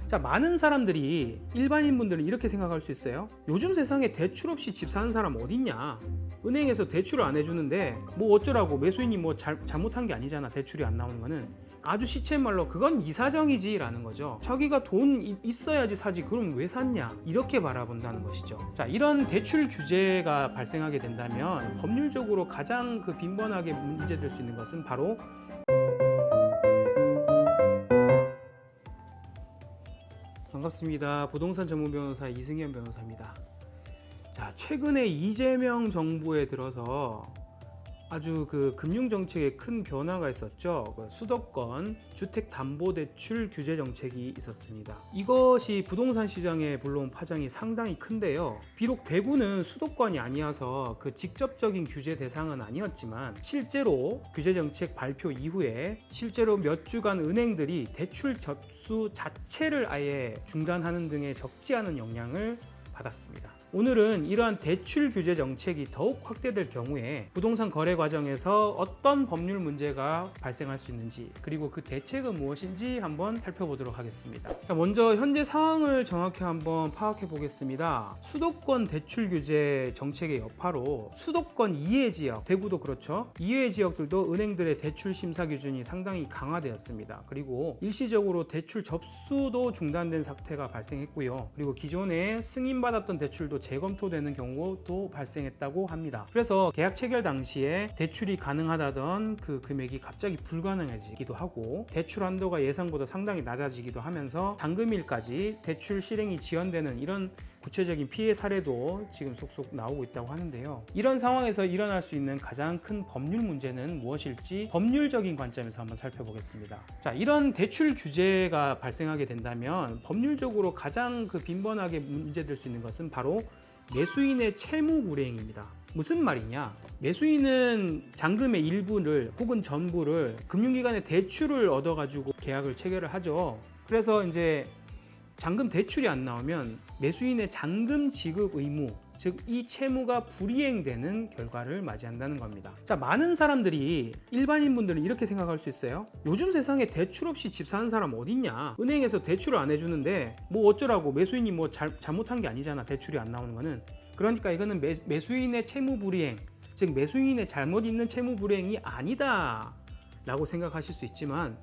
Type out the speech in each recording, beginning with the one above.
자, 많은 사람들이, 일반인분들은 이렇게 생각할 수 있어요. 요즘 세상에 대출 없이 집 사는 사람 어딨냐, 은행에서 대출을 안 해주는데 뭐 어쩌라고, 매수인이 뭐 잘못한 게 아니잖아, 대출이 안 나오는 거는. 아주 시쳇말로 그건 네 사정이지 라는 거죠. 자기가 돈 있어야지 사지, 그럼 왜 샀냐, 이렇게 바라본다는 것이죠. 자, 이런 대출 규제가 발생하게 된다면 법률적으로 가장 빈번하게 문제될 수 있는 것은 바로 반갑습니다. 부동산 전문 변호사 이승현 변호사입니다. 자, 최근에 이재명 정부에 들어서 아주 금융정책에 큰 변화가 있었죠. 수도권 주택담보대출 규제 정책이 있었습니다. 이것이 부동산 시장에 불러온 파장이 상당히 큰데요. 비록 대구는 수도권이 아니어서 직접적인 규제 대상은 아니었지만, 실제로 규제 정책 발표 이후에 실제로 몇 주간 은행들이 대출 접수 자체를 아예 중단하는 등의 적지 않은 영향을 받았습니다. 오늘은 이러한 대출 규제 정책이 더욱 확대될 경우에 부동산 거래 과정에서 어떤 법률 문제가 발생할 수 있는지, 그리고 그 대책은 무엇인지 한번 살펴보도록 하겠습니다. 자, 먼저 현재 상황을 정확히 한번 파악해 보겠습니다. 수도권 대출 규제 정책의 여파로 수도권 이외 지역, 대구도 그렇죠, 이외 지역들도 은행들의 대출 심사 기준이 상당히 강화되었습니다. 그리고 일시적으로 대출 접수도 중단된 사태가 발생했고요. 그리고 기존에 승인받았던 대출도 재검토되는 경우도 발생했다고 합니다. 그래서 계약 체결 당시에 대출이 가능하다던 금액이 갑자기 불가능해지기도 하고, 대출 한도가 예상보다 상당히 낮아지기도 하면서 잔금일까지 대출 실행이 지연되는 이런 구체적인 피해 사례도 지금 속속 나오고 있다고 하는데요. 이런 상황에서 일어날 수 있는 가장 큰 법률 문제는 무엇일지 법률적인 관점에서 한번 살펴보겠습니다. 자, 이런 대출 규제가 발생하게 된다면 법률적으로 가장 빈번하게 문제될 수 있는 것은 바로 매수인의 채무 불이행입니다. 무슨 말이냐? 매수인은 잔금의 일부를 혹은 전부를 금융기관의 대출을 얻어가지고 계약을 체결을 하죠. 그래서 이제 잔금 대출이 안 나오면 매수인의 잔금 지급 의무, 즉 이 채무가 불이행되는 결과를 맞이한다는 겁니다. 자, 많은 사람들이, 일반인분들은 이렇게 생각할 수 있어요. 요즘 세상에 대출 없이 집 사는 사람 어딨냐, 은행에서 대출을 안 해주는데 뭐 어쩌라고, 매수인이 뭐 잘못한 게 아니잖아, 대출이 안 나오는 거는. 그러니까 이거는 매수인의 채무 불이행, 즉 매수인의 잘못 있는 채무 불이행이 아니다 라고 생각하실 수 있지만,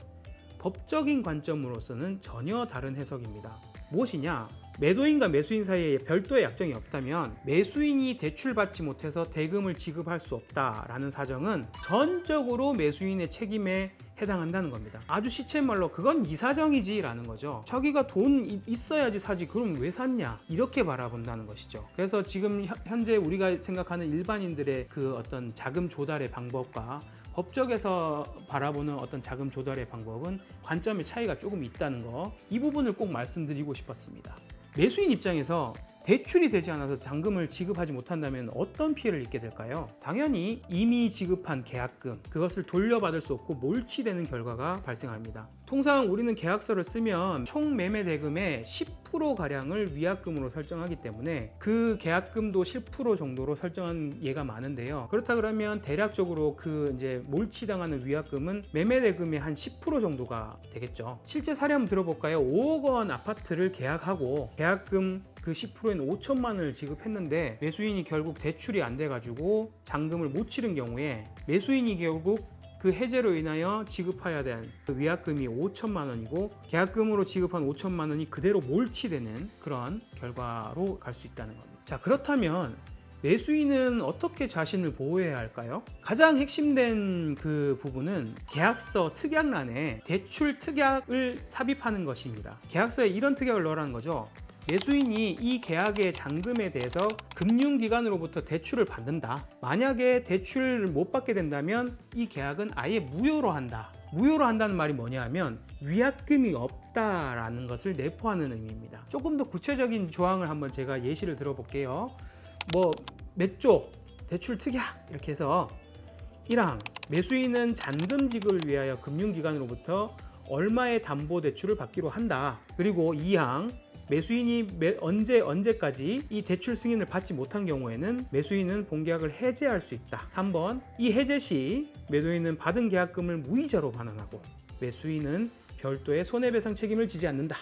법적인 관점으로서는 전혀 다른 해석입니다. 무엇이냐? 매도인과 매수인 사이에 별도의 약정이 없다면 매수인이 대출받지 못해서 대금을 지급할 수 없다라는 사정은 전적으로 매수인의 책임에 해당한다는 겁니다. 아주 시쳇말로 그건 네 사정이지 라는 거죠. 자기가 돈 있어야지 사지, 그럼 왜 샀냐, 이렇게 바라본다는 것이죠. 그래서 지금 현재 우리가 생각하는 일반인들의 어떤 자금 조달의 방법과 법적에서 바라보는 어떤 자금 조달의 방법은 관점의 차이가 조금 있다는 거, 이 부분을 꼭 말씀드리고 싶었습니다. 매수인 입장에서 대출이 되지 않아서 잔금을 지급하지 못한다면 어떤 피해를 입게 될까요? 당연히 이미 지급한 계약금, 그것을 돌려받을 수 없고 몰치되는 결과가 발생합니다. 통상 우리는 계약서를 쓰면 총 매매 대금의 10%가량을 위약금으로 설정하기 때문에 그 계약금도 10% 정도로 설정한 예가 많은데요. 그렇다 그러면 대략적으로 이제 몰치당하는 위약금은 매매 대금의 한 10% 정도가 되겠죠. 실제 사례 한번 들어볼까요? 5억 원 아파트를 계약하고 계약금 10%인 5천만 원을 지급했는데 매수인이 결국 대출이 안 돼가지고 잔금을 못 치른 경우에 매수인이 결국 해제로 인하여 지급해야 될 위약금이 5천만 원이고 계약금으로 지급한 5천만 원이 그대로 몰치되는 그런 결과로 갈 수 있다는 겁니다. 자, 그렇다면 매수인은 어떻게 자신을 보호해야 할까요? 가장 핵심된 부분은 계약서 특약란에 대출 특약을 삽입하는 것입니다. 계약서에 이런 특약을 넣으라는 거죠. 매수인이 이 계약의 잔금에 대해서 금융기관으로부터 대출을 받는다. 만약에 대출을 못 받게 된다면 이 계약은 아예 무효로 한다. 무효로 한다는 말이 뭐냐 하면 위약금이 없다라는 것을 내포하는 의미입니다. 조금 더 구체적인 조항을 한번 제가 예시를 들어볼게요. 몇 조 대출 특약 이렇게 해서 1항 매수인은 잔금 지급을 위하여 금융기관으로부터 얼마의 담보대출을 받기로 한다. 그리고 2항 매수인이 언제까지 이 대출 승인을 받지 못한 경우에는 매수인은 본계약을 해제할 수 있다. 3번 이 해제 시 매도인은 받은 계약금을 무이자로 반환하고 매수인은 별도의 손해배상 책임을 지지 않는다.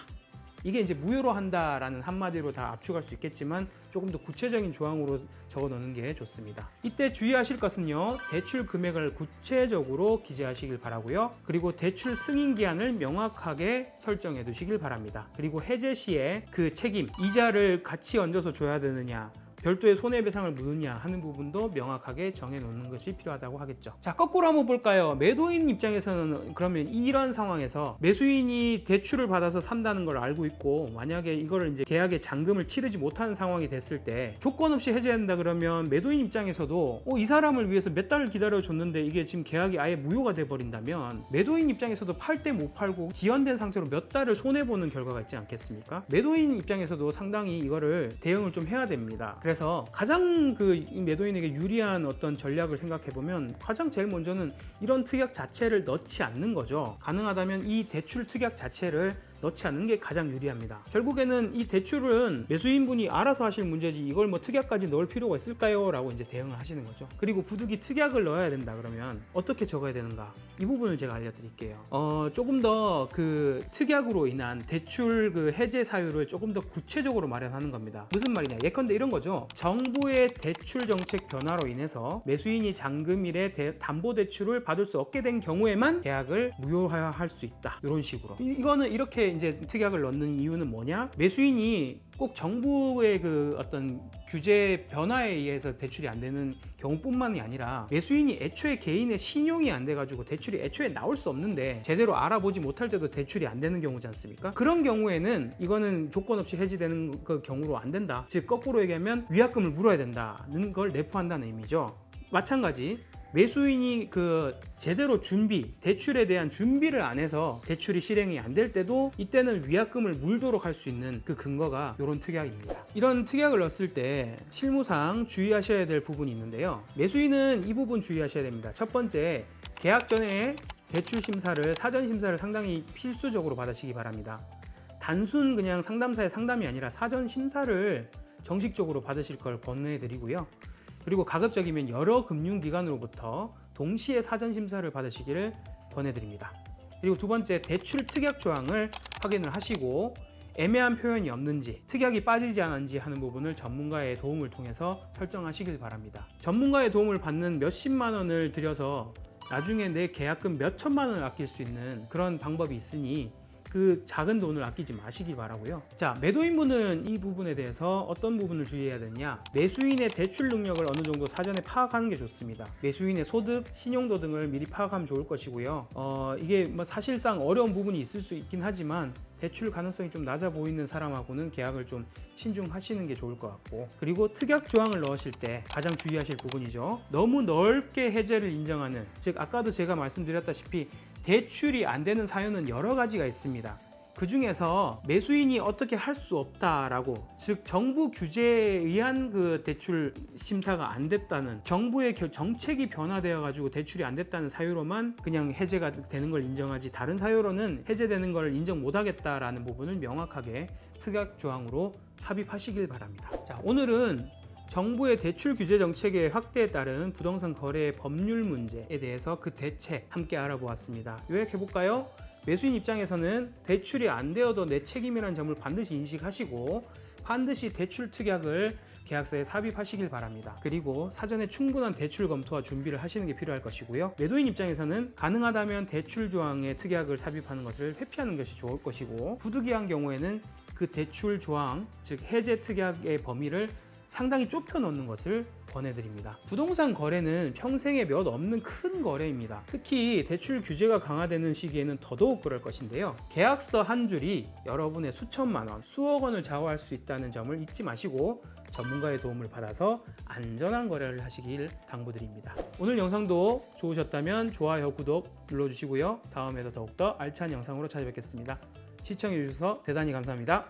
이게 이제 무효로 한다라는 한마디로 다 압축할 수 있겠지만 조금 더 구체적인 조항으로 적어 놓는 게 좋습니다. 이때 주의하실 것은요, 대출 금액을 구체적으로 기재하시길 바라고요. 그리고 대출 승인 기한을 명확하게 설정해 두시길 바랍니다. 그리고 해제 시에 그 책임, 이자를 같이 얹어서 줘야 되느냐, 별도의 손해배상을 묻느냐 하는 부분도 명확하게 정해놓는 것이 필요하다고 하겠죠. 자, 거꾸로 한번 볼까요? 매도인 입장에서는 그러면 이런 상황에서 매수인이 대출을 받아서 산다는 걸 알고 있고, 만약에 이거를 이제 계약의 잔금을 치르지 못하는 상황이 됐을 때 조건 없이 해제한다 그러면 매도인 입장에서도 이 사람을 위해서 몇 달을 기다려줬는데 이게 지금 계약이 아예 무효가 돼버린다면 매도인 입장에서도 팔 때 못 팔고 지연된 상태로 몇 달을 손해보는 결과가 있지 않겠습니까? 매도인 입장에서도 상당히 이거를 대응을 좀 해야 됩니다. 그래서 가장 그 매도인에게 유리한 어떤 전략을 생각해 보면 가장 제일 먼저는 이런 특약 자체를 넣지 않는 거죠. 가능하다면 이 대출 특약 자체를 넣지 않는 게 가장 유리합니다. 결국에는 이 대출은 매수인분이 알아서 하실 문제지 이걸 뭐 특약까지 넣을 필요가 있을까요? 라고 이제 대응을 하시는 거죠. 그리고 부득이 특약을 넣어야 된다 그러면 어떻게 적어야 되는가? 이 부분을 제가 알려드릴게요. 조금 더 그 특약으로 인한 대출 그 해제 사유를 조금 더 구체적으로 마련하는 겁니다. 무슨 말이냐? 예컨대 이런 거죠. 정부의 대출 정책 변화로 인해서 매수인이 잔금일에 담보대출을 받을 수 없게 된 경우에만 계약을 무효화할 수 있다. 이런 식으로. 이거는 이렇게 이제 특약을 넣는 이유는 뭐냐? 매수인이 꼭 정부의 그 어떤 규제 변화에 의해서 대출이 안 되는 경우뿐만이 아니라 매수인이 애초에 개인의 신용이 안 돼가지고 대출이 애초에 나올 수 없는데 제대로 알아보지 못할 때도 대출이 안 되는 경우지 않습니까? 그런 경우에는 이거는 조건 없이 해지되는 그 경우로 안 된다. 즉 거꾸로 얘기하면 위약금을 물어야 된다는 걸 내포한다는 의미죠. 마찬가지 매수인이 그 제대로 대출에 대한 준비를 안 해서 대출이 실행이 안 될 때도 이때는 위약금을 물도록 할 수 있는 그 근거가 이런 특약입니다. 이런 특약을 넣었을 때 실무상 주의하셔야 될 부분이 있는데요. 매수인은 이 부분 주의하셔야 됩니다. 첫 번째, 계약 전에 대출 심사를, 사전 심사를 상당히 필수적으로 받으시기 바랍니다. 단순 그냥 상담사의 상담이 아니라 사전 심사를 정식적으로 받으실 걸 권해드리고요. 그리고 가급적이면 여러 금융기관으로부터 동시에 사전심사를 받으시기를 권해드립니다. 그리고 두 번째, 대출 특약 조항을 확인을 하시고 애매한 표현이 없는지, 특약이 빠지지 않은지 하는 부분을 전문가의 도움을 통해서 설정하시길 바랍니다. 전문가의 도움을 받는 몇십만 원을 들여서 나중에 내 계약금 몇 천만 원을 아낄 수 있는 그런 방법이 있으니 그 작은 돈을 아끼지 마시기 바라고요. 자, 매도인분은 이 부분에 대해서 어떤 부분을 주의해야 되느냐? 매수인의 대출 능력을 어느 정도 사전에 파악하는 게 좋습니다. 매수인의 소득, 신용도 등을 미리 파악하면 좋을 것이고요. 이게 뭐 사실상 어려운 부분이 있을 수 있긴 하지만 대출 가능성이 좀 낮아 보이는 사람하고는 계약을 좀 신중하시는 게 좋을 것 같고, 그리고 특약 조항을 넣으실 때 가장 주의하실 부분이죠. 너무 넓게 해제를 인정하는, 즉 아까도 제가 말씀드렸다시피 대출이 안 되는 사유는 여러 가지가 있습니다. 그 중에서 매수인이 어떻게 할 수 없다라고, 즉 정부 규제에 의한 그 대출 심사가 안 됐다는, 정부의 정책이 변화되어 가지고 대출이 안 됐다는 사유로만 그냥 해제가 되는 걸 인정하지 다른 사유로는 해제되는 걸 인정 못 하겠다라는 부분을 명확하게 특약 조항으로 삽입하시길 바랍니다. 자, 오늘은 정부의 대출 규제 정책의 확대에 따른 부동산 거래의 법률 문제에 대해서 그 대책 함께 알아보았습니다. 요약해볼까요? 매수인 입장에서는 대출이 안 되어도 내 책임이라는 점을 반드시 인식하시고 반드시 대출 특약을 계약서에 삽입하시길 바랍니다. 그리고 사전에 충분한 대출 검토와 준비를 하시는 게 필요할 것이고요. 매도인 입장에서는 가능하다면 대출 조항에 특약을 삽입하는 것을 회피하는 것이 좋을 것이고, 부득이한 경우에는 그 대출 조항, 즉 해제 특약의 범위를 상당히 좁혀 놓는 것을 권해드립니다. 부동산 거래는 평생에 몇 없는 큰 거래입니다. 특히 대출 규제가 강화되는 시기에는 더더욱 그럴 것인데요. 계약서 한 줄이 여러분의 수천만 원, 수억 원을 좌우할 수 있다는 점을 잊지 마시고 전문가의 도움을 받아서 안전한 거래를 하시길 당부드립니다. 오늘 영상도 좋으셨다면 좋아요, 구독 눌러주시고요. 다음에도 더욱더 알찬 영상으로 찾아뵙겠습니다. 시청해주셔서 대단히 감사합니다.